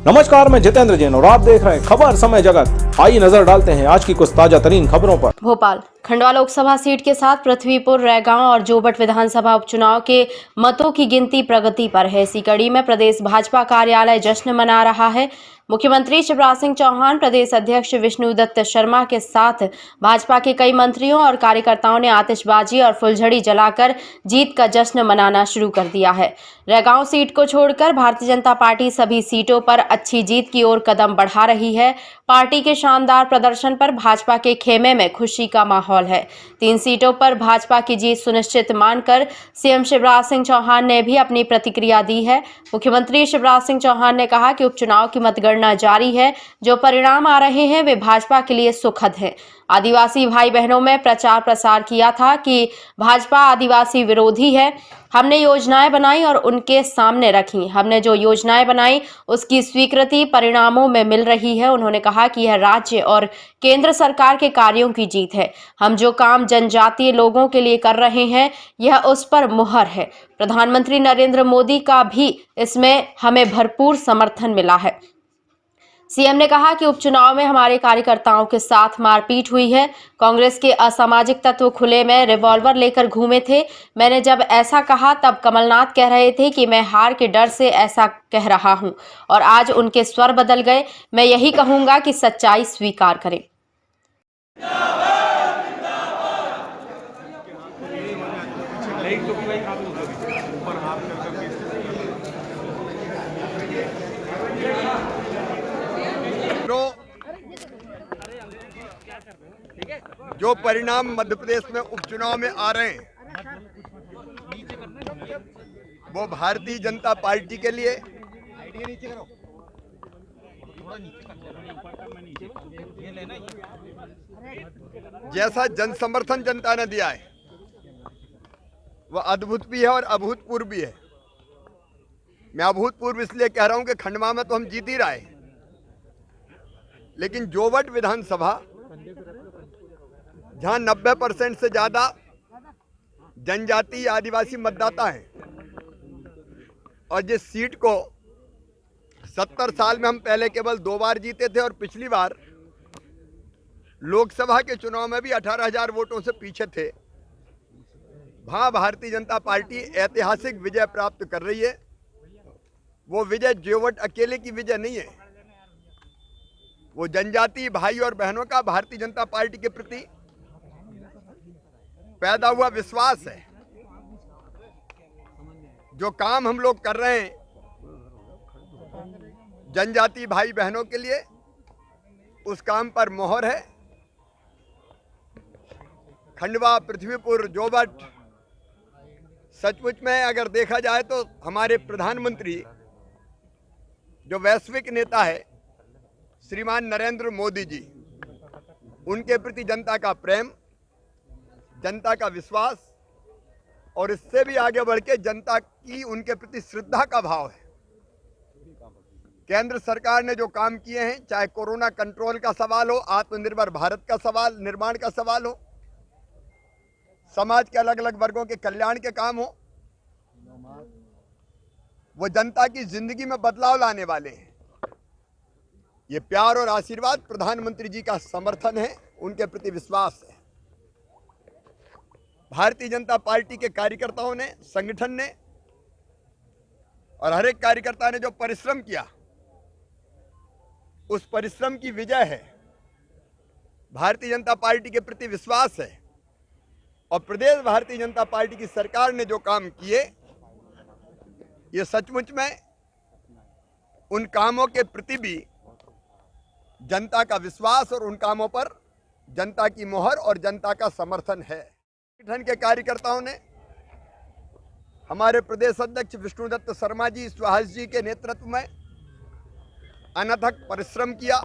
नमस्कार, मैं जितेंद्र जैन और आप देख रहे हैं खबर समय जगत। आइए नजर डालते हैं आज की कुछ ताजा तरीन खबरों पर। भोपाल खंडवा लोकसभा सीट के साथ पृथ्वीपुर, रैगांव और जोबट विधानसभा उपचुनाव के मतों की गिनती प्रगति पर है। इसी कड़ी में प्रदेश भाजपा कार्यालय जश्न मना रहा है। मुख्यमंत्री शिवराज सिंह चौहान, प्रदेश अध्यक्ष विष्णुदत्त शर्मा के साथ भाजपा के कई मंत्रियों और कार्यकर्ताओं ने आतिशबाजी और फुलझड़ी जलाकर जीत का जश्न मनाना शुरू कर दिया है। रैगांव सीट को छोड़कर भारतीय जनता पार्टी सभी सीटों पर अच्छी जीत की ओर कदम बढ़ा रही है। पार्टी के शानदार प्रदर्शन पर भाजपा के खेमे में खुशी का माहौल है। 3 सीटों पर भाजपा की जीत सुनिश्चित मानकर सीएम शिवराज सिंह चौहान ने भी अपनी प्रतिक्रिया दी है। मुख्यमंत्री शिवराज सिंह चौहान ने कहा कि उपचुनाव की मतगणना जारी है। जो परिणाम आ रहे हैं वे भाजपा के लिए सुखद हैं। आदिवासी भाई बहनों में प्रचार प्रसार किया था कि भाजपा आदिवासी विरोधी है। हमने योजनाएं बनाई और उनके सामने रखी। हमने जो योजनाएं बनाई उसकी स्वीकृति परिणामों में मिल रही है। उन्होंने कहा कि यह राज्य और केंद्र सरकार के कार्यों की जीत है। हम जो काम जनजातीय लोगों के लिए कर रहे हैं यह उस पर मुहर है। प्रधानमंत्री नरेंद्र मोदी का भी इसमें हमें भरपूर समर्थन मिला है। सीएम ने कहा कि उपचुनाव में हमारे कार्यकर्ताओं के साथ मारपीट हुई है। कांग्रेस के असामाजिक तत्व खुले में रिवॉल्वर लेकर घूमे थे। मैंने जब ऐसा कहा तब कमलनाथ कह रहे थे कि मैं हार के डर से ऐसा कह रहा हूं, और आज उनके स्वर बदल गए। मैं यही कहूंगा कि सच्चाई स्वीकार करें। जो परिणाम मध्य प्रदेश में उपचुनाव में आ रहे हैं वो भारतीय जनता पार्टी के लिए जैसा जन समर्थन जनता ने दिया है वह अद्भुत भी है और अभूतपूर्व भी है। मैं अभूतपूर्व इसलिए कह रहा हूं कि खंडवा में तो हम जीत ही रहे, लेकिन जोबट विधानसभा जहां 90% से ज्यादा जनजातीय आदिवासी मतदाता हैं और जिस सीट को 70 साल में हम पहले केवल 2 बार जीते थे और पिछली बार लोकसभा के चुनाव में भी 18,000 वोटों से पीछे थे, वहां भारतीय जनता पार्टी ऐतिहासिक विजय प्राप्त कर रही है। वो विजय जोबट अकेले की विजय नहीं है, वो जनजातीय भाई और बहनों का भारतीय जनता पार्टी के प्रति पैदा हुआ विश्वास है। जो काम हम लोग कर रहे हैं जनजातीय भाई बहनों के लिए, उस काम पर मोहर है। खंडवा, पृथ्वीपुर, जोबट सचमुच में अगर देखा जाए तो हमारे प्रधानमंत्री जो वैश्विक नेता है श्रीमान नरेंद्र मोदी जी, उनके प्रति जनता का प्रेम, जनता का विश्वास और इससे भी आगे बढ़ के जनता की उनके प्रति श्रद्धा का भाव है। केंद्र सरकार ने जो काम किए हैं, चाहे कोरोना कंट्रोल का सवाल हो, आत्मनिर्भर भारत का सवाल, निर्माण का सवाल हो, समाज के अलग अलग वर्गों के कल्याण के काम हो, वो जनता की जिंदगी में बदलाव लाने वाले हैं। ये प्यार और आशीर्वाद प्रधानमंत्री जी का समर्थन है, उनके प्रति विश्वास है। भारतीय जनता पार्टी के कार्यकर्ताओं ने, संगठन ने और हर एक कार्यकर्ता ने जो परिश्रम किया, उस परिश्रम की विजय है। भारतीय जनता पार्टी के प्रति विश्वास है और प्रदेश भारतीय जनता पार्टी की सरकार ने जो काम किए, ये सचमुच में उन कामों के प्रति भी जनता का विश्वास और उन कामों पर जनता की मोहर और जनता का समर्थन है। संगठन के कार्यकर्ताओं ने हमारे प्रदेश अध्यक्ष विष्णुदत्त शर्मा जी, सुहास जी के नेतृत्व में अनथक परिश्रम किया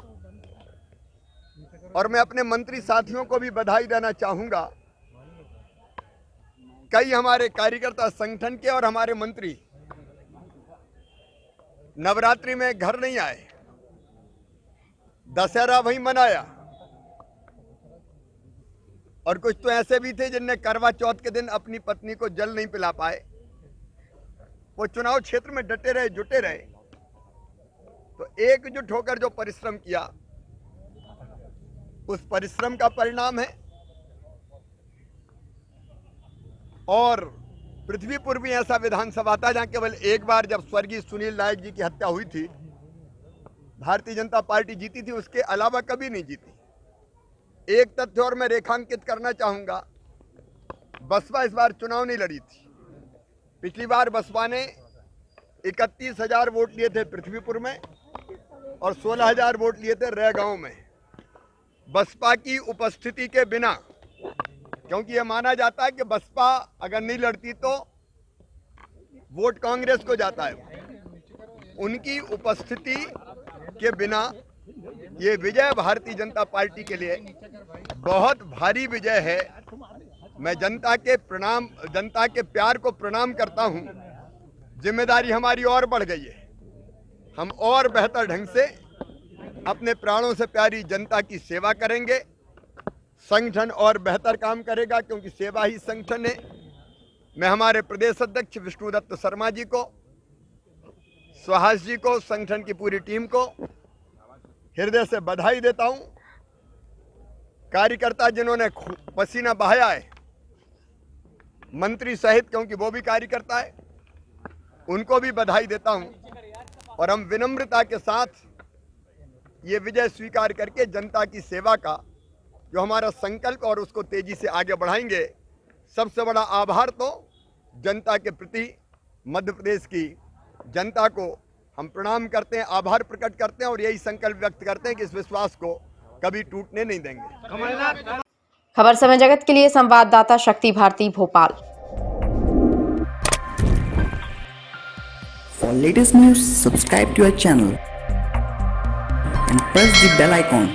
और मैं अपने मंत्री साथियों को भी बधाई देना चाहूंगा। कई हमारे कार्यकर्ता संगठन के और हमारे मंत्री नवरात्रि में घर नहीं आए, दशहरा वहीं मनाया, और कुछ तो ऐसे भी थे जिनने करवा चौथ के दिन अपनी पत्नी को जल नहीं पिला पाए। वो चुनाव क्षेत्र में डटे रहे, जुटे रहे तो एकजुट होकर जो परिश्रम किया, उस परिश्रम का परिणाम है। और पृथ्वीपुर भी ऐसा विधानसभा था जहां केवल एक बार जब स्वर्गीय सुनील नायक जी की हत्या हुई थी, भारतीय जनता पार्टी जीती थी, उसके अलावा कभी नहीं जीती। एक तथ्य और मैं रेखांकित करना चाहूंगा, बसपा इस बार चुनाव नहीं लड़ी थी। पिछली बार बसपा ने 31,000 वोट लिए थे पृथ्वीपुर में और 16,000 वोट लिए थे रैगांव में। बसपा की उपस्थिति के बिना, क्योंकि यह माना जाता है कि बसपा अगर नहीं लड़ती तो वोट कांग्रेस को जाता है, उनकी उपस्थिति के बिना ये विजय भारतीय जनता पार्टी के लिए बहुत भारी विजय है। मैं जनता के प्यार को प्रणाम करता हूं। जिम्मेदारी हमारी और बढ़ गई है। हम और बेहतर ढंग से अपने प्राणों से प्यारी जनता की सेवा करेंगे। संगठन और बेहतर काम करेगा, क्योंकि सेवा ही संगठन है। मैं हमारे प्रदेश अध्यक्ष विष्णुदत्त शर्मा जी को, सुहास जी को, संगठन की पूरी टीम को हृदय से बधाई देता हूं। कार्यकर्ता जिन्होंने पसीना बहाया है, मंत्री सहित, क्योंकि वो भी कार्यकर्ता है, उनको भी बधाई देता हूं। और हम विनम्रता के साथ ये विजय स्वीकार करके जनता की सेवा का जो हमारा संकल्प और उसको तेजी से आगे बढ़ाएंगे। सबसे बड़ा आभार तो जनता के प्रति, मध्य प्रदेश की जनता को हम प्रणाम करते हैं, आभार प्रकट करते हैं और यही संकल्प व्यक्त करते हैं कि इस विश्वास को कभी टूटने नहीं देंगे। खबर समय जगत के लिए संवाददाता शक्ति Bharti, Bhopal. For latest news, subscribe to our channel and press the bell icon.